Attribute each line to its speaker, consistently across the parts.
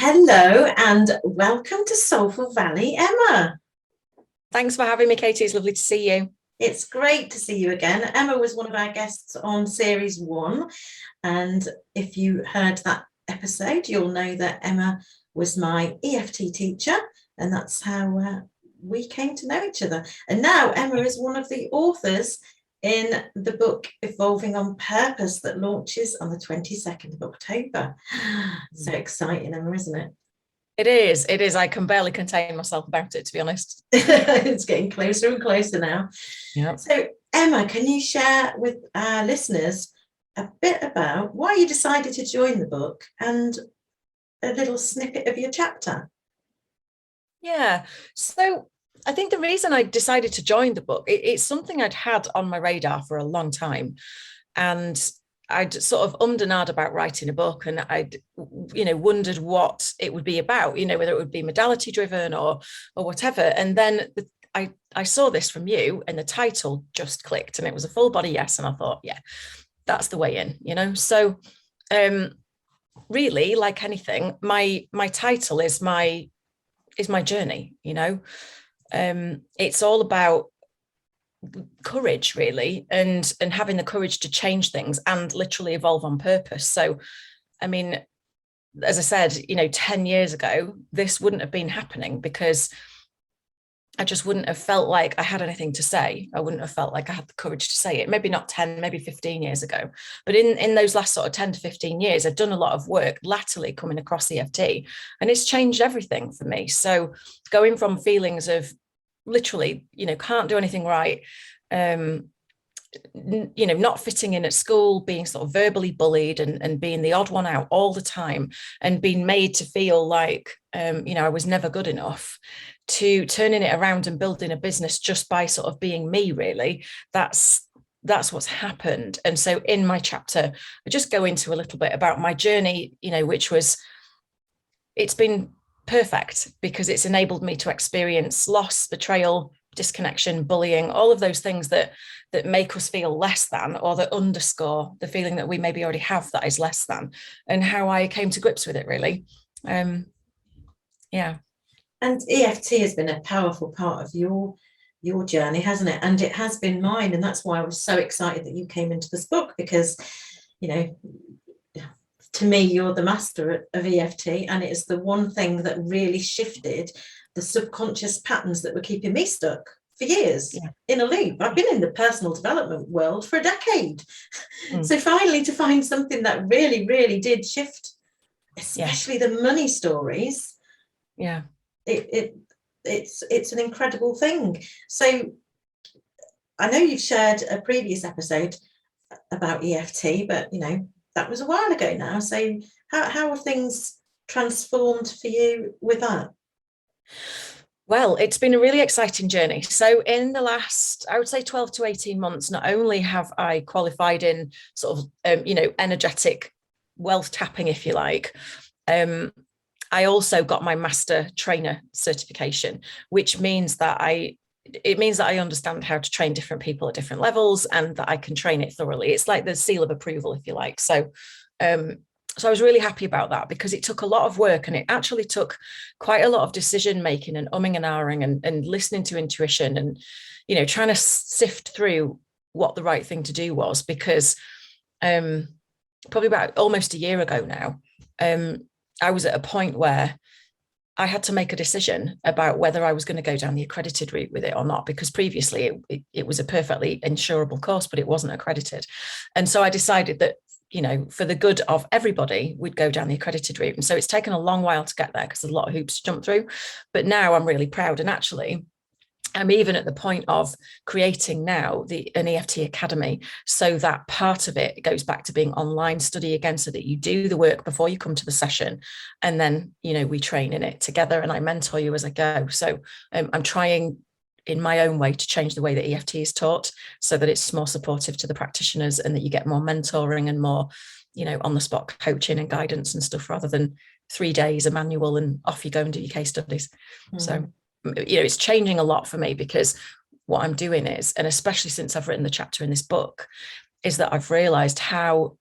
Speaker 1: Hello and welcome to Soulful Valley, Emma.
Speaker 2: Thanks for having me, Katie. It's lovely to see you.
Speaker 1: It's great to see you again. Emma was one of our guests on series 1, and if you heard that episode, you'll know that Emma was my EFT teacher, and that's how we came to know each other. And now Emma is one of the authors in the book Evolving on Purpose that launches on the 22nd of October. So exciting, Emma, isn't it?
Speaker 2: It is. It is. I can barely contain myself about it, to be honest.
Speaker 1: It's getting closer and closer now.
Speaker 2: Yeah.
Speaker 1: So, Emma, can you share with our listeners a bit about why you decided to join the book and a little snippet of your chapter?
Speaker 2: Yeah. So I think the reason I decided to join the book, it's something I'd had on my radar for a long time. And I'd sort of ummed and ahed about writing a book, and I'd, wondered what it would be about, whether it would be modality driven or whatever. And then I saw this from you, and the title just clicked, and it was a full body yes. And I thought, yeah, that's the way in, So really, like anything, my title is my journey, It's all about courage, really, and having the courage to change things and literally evolve on purpose. So, I mean, as I said, 10 years ago, this wouldn't have been happening because I just wouldn't have felt like I had anything to say. I wouldn't have felt like I had the courage to say it. Maybe not 10, maybe 15 years ago. But in those last sort of 10 to 15 years, I've done a lot of work latterly coming across EFT, and it's changed everything for me. So going from feelings of literally, can't do anything right, not fitting in at school, being sort of verbally bullied and being the odd one out all the time, and being made to feel like, I was never good enough, to turning it around and building a business just by sort of being me, really. That's what's happened. And so in my chapter, I just go into a little bit about my journey, which was, it's been perfect because it's enabled me to experience loss, betrayal, disconnection, bullying, all of those things that make us feel less than, or that underscore the feeling that we maybe already have that is less than, and how I came to grips with it, really. Yeah.
Speaker 1: And EFT has been a powerful part of your journey, hasn't it? And it has been mine, and that's why I was so excited that you came into this book, because to me, you're the master of EFT, and it is the one thing that really shifted the subconscious patterns that were keeping me stuck for years in a loop. I've been in the personal development world for a decade. So finally to find something that really, really did shift, especially the money stories.
Speaker 2: Yeah.
Speaker 1: It's an incredible thing. So I know you've shared a previous episode about EFT, but that was a while ago now. So how have things transformed for you with that?
Speaker 2: Well, it's been a really exciting journey. So in the last, I would say 12 to 18 months, not only have I qualified in sort of, energetic wealth tapping, if you like, I also got my master trainer certification, which means that I understand how to train different people at different levels, and that I can train it thoroughly. It's like the seal of approval, if you like. So I was really happy about that, because it took a lot of work, and it actually took quite a lot of decision making and umming and ahhing and listening to intuition and, trying to sift through what the right thing to do was, because probably about almost a year ago now, I was at a point where I had to make a decision about whether I was going to go down the accredited route with it or not, because previously it was a perfectly insurable course, but it wasn't accredited. And so I decided that, for the good of everybody, we'd go down the accredited route. And so it's taken a long while to get there, because there's a lot of hoops to jump through. But now I'm really proud. And actually, I'm even at the point of creating now an EFT Academy, so that part of it goes back to being online study again, so that you do the work before you come to the session, and then we train in it together, and I mentor you as I go. So I'm trying in my own way to change the way that EFT is taught, so that it's more supportive to the practitioners, and that you get more mentoring and more on the spot coaching and guidance and stuff, rather than 3 days a manual and off you go and do your case studies. So it's changing a lot for me, because what I'm doing is, and especially since I've written the chapter in this book, is that I've realized how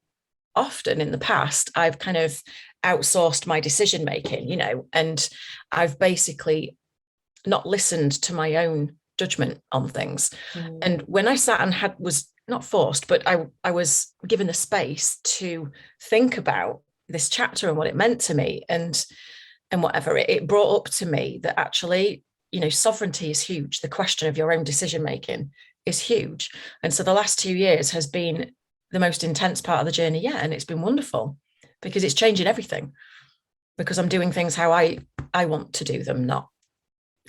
Speaker 2: often in the past, I've kind of outsourced my decision making, you know, and I've basically not listened to my own judgment on things. And when I sat and was not forced, but I was given the space to think about this chapter and what it meant to me, and whatever, it brought up to me that actually, you know, sovereignty is huge. The question of your own decision making is huge. And so the last 2 years has been the most intense part of the journey yet. And it's been wonderful because it's changing everything, because I'm doing things how I want to do them, not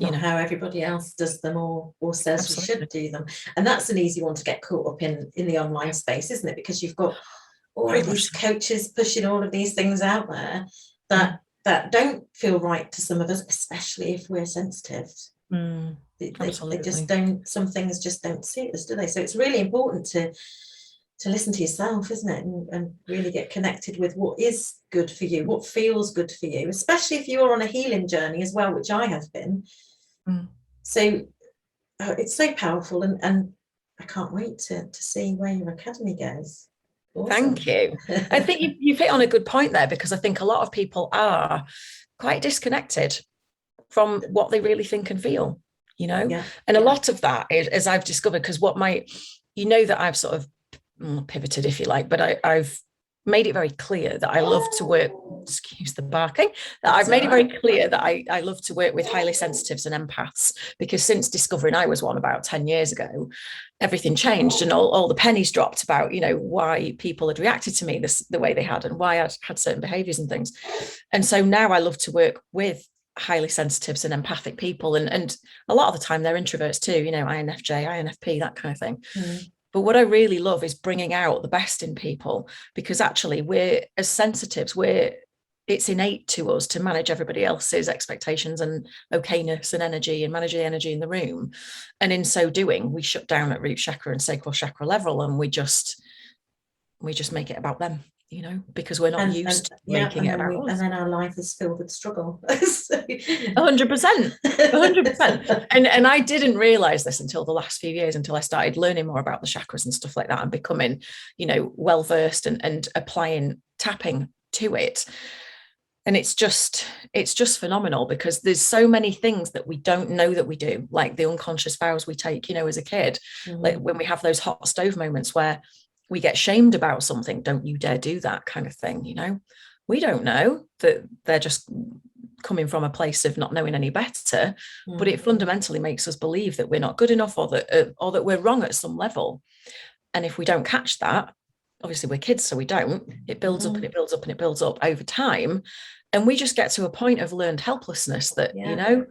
Speaker 1: how everybody else does them or says Absolutely. We should do them. And that's an easy one to get caught up in the online space, isn't it? Because you've got all of these coaches pushing all of these things out there that don't feel right to some of us, especially if we're sensitive. They just don't, some things just don't suit us, do they? So it's really important to listen to yourself, isn't it? And really get connected with what is good for you, what feels good for you, especially if you're on a healing journey as well, which I have been. So it's so powerful, and I can't wait to see where your academy goes. Awesome.
Speaker 2: Thank you. I think you've hit on a good point there, because I think a lot of people are quite disconnected from what they really think and feel, you know? Yeah. And a lot of that is, as I've discovered, because that I've sort of pivoted, if you like, but I've made it very clear that I love to work, excuse the barking, that I've made it very clear that I love to work with highly sensitives and empaths, because since discovering I was one about 10 years ago, everything changed, and all the pennies dropped about, you know, why people had reacted to me the way they had, and why I'd had certain behaviors and things. And so now I love to work with highly sensitives and empathic people, and a lot of the time they're introverts too, you know, INFJ, INFP, that kind of thing. But what I really love is bringing out the best in people, because actually we're, as sensitives, it's innate to us to manage everybody else's expectations and okayness and energy, and manage the energy in the room. And in so doing, we shut down at root chakra and sacral chakra level, and we just make it about them, you know, because we're not used to making it about us.
Speaker 1: And then our life is filled with struggle.
Speaker 2: 100%. And I didn't realize this until the last few years, until I started learning more about the chakras and stuff like that, and becoming, you know, well versed and applying tapping to it. And it's just phenomenal, because there's so many things that we don't know that we do, like the unconscious vows we take, you know, as a kid, like when we have those hot stove moments where we get shamed about something, don't you dare do that kind of thing, you know. We don't know that they're just coming from a place of not knowing any better, but it fundamentally makes us believe that we're not good enough, or that we're wrong at some level. And if we don't catch that, obviously we're kids, so we don't, it builds up and it builds up and it builds up over time, and we just get to a point of learned helplessness that you know,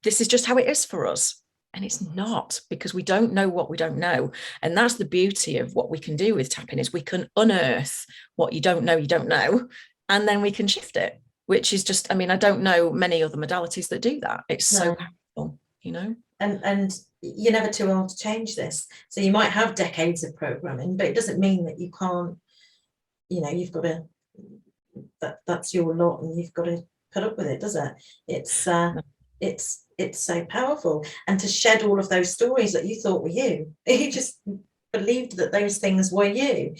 Speaker 2: this is just how it is for us. And it's not, because we don't know what we don't know. And that's the beauty of what we can do with tapping, is we can unearth what you don't know, and then we can shift it, which is just, I mean, I don't know many other modalities that do that. It's so powerful, you know.
Speaker 1: And you're never too old to change this. So you might have decades of programming, but it doesn't mean that you can't, you know, you've got to, that's your lot, and you've got to put up with it, does it? It's so powerful. And to shed all of those stories that you thought were you just believed that those things were you.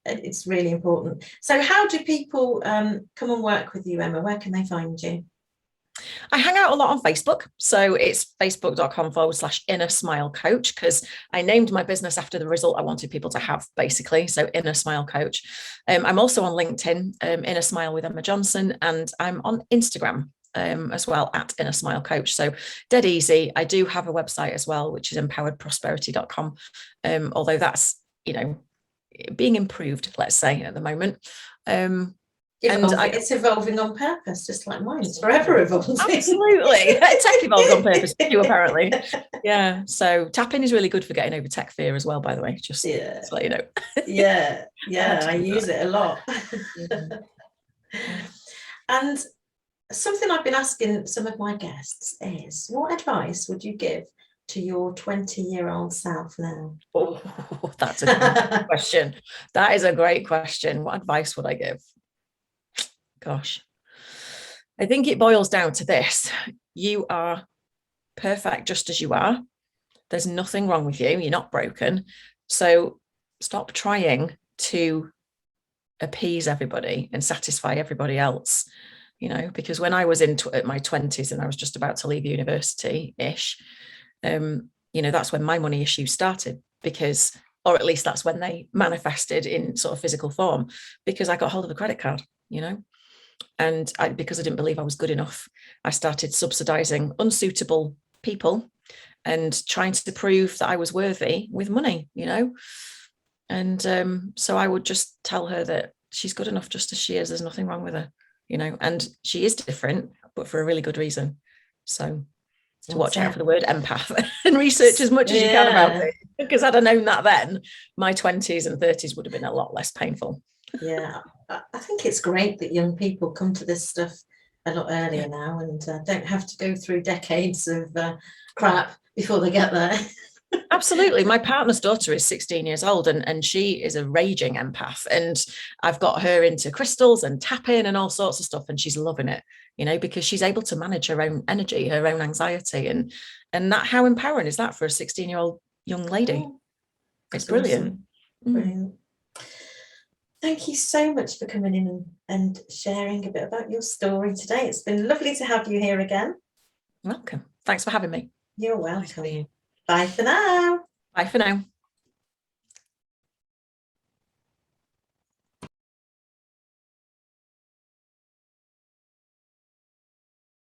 Speaker 1: It's really important. So how do people come and work with you, Emma? Where can they find you?
Speaker 2: I hang out a lot on Facebook. So it's facebook.com/Inner Smile Coach, because I named my business after the result I wanted people to have, basically. So Inner Smile Coach. I'm also on LinkedIn, Inner Smile with Emma Johnson, and I'm on Instagram as well, at Inner Smile Coach. So dead easy. I do have a website as well, which is empoweredprosperity.com. Although that's, you know, being improved, let's say, at the moment.
Speaker 1: It's evolving on purpose, just like mine. It's forever evolving.
Speaker 2: Absolutely. Tech evolves on purpose too, apparently. Yeah. So tapping is really good for getting over tech fear as well, by the way, just to let you know.
Speaker 1: Yeah, I use it a lot. And something I've been asking some of my guests is, what advice would you give to your 20-year-old self now?
Speaker 2: Oh, that's a great question. That is a great question. What advice would I give? Gosh, I think it boils down to this. You are perfect just as you are. There's nothing wrong with you. You're not broken. So stop trying to appease everybody and satisfy everybody else, you know, because when I was at my 20s and I was just about to leave university-ish, you know, that's when my money issues started, because, or at least that's when they manifested in sort of physical form, because I got hold of a credit card, you know, and because I didn't believe I was good enough, I started subsidizing unsuitable people and trying to prove that I was worthy with money, you know. And so I would just tell her that she's good enough just as she is. There's nothing wrong with her, you know, and she is different, but for a really good reason. So to watch out for the word empath and research as much as you can about it, because had I known that then, my 20s and 30s would have been a lot less painful.
Speaker 1: Yeah, I think it's great that young people come to this stuff a lot earlier now, and don't have to go through decades of crap before they get there.
Speaker 2: Absolutely. My partner's daughter is 16 years old, and she is a raging empath, and I've got her into crystals and tapping and all sorts of stuff, and she's loving it, you know, because she's able to manage her own energy, her own anxiety, and that, how empowering is that for a 16-year-old young lady? Oh, it's brilliant.
Speaker 1: Awesome. Brilliant. Thank you so much for coming in and sharing a bit about your story today. It's been lovely to have you here again.
Speaker 2: Welcome. Thanks for having me.
Speaker 1: You're welcome. Bye for now.
Speaker 2: Bye for now.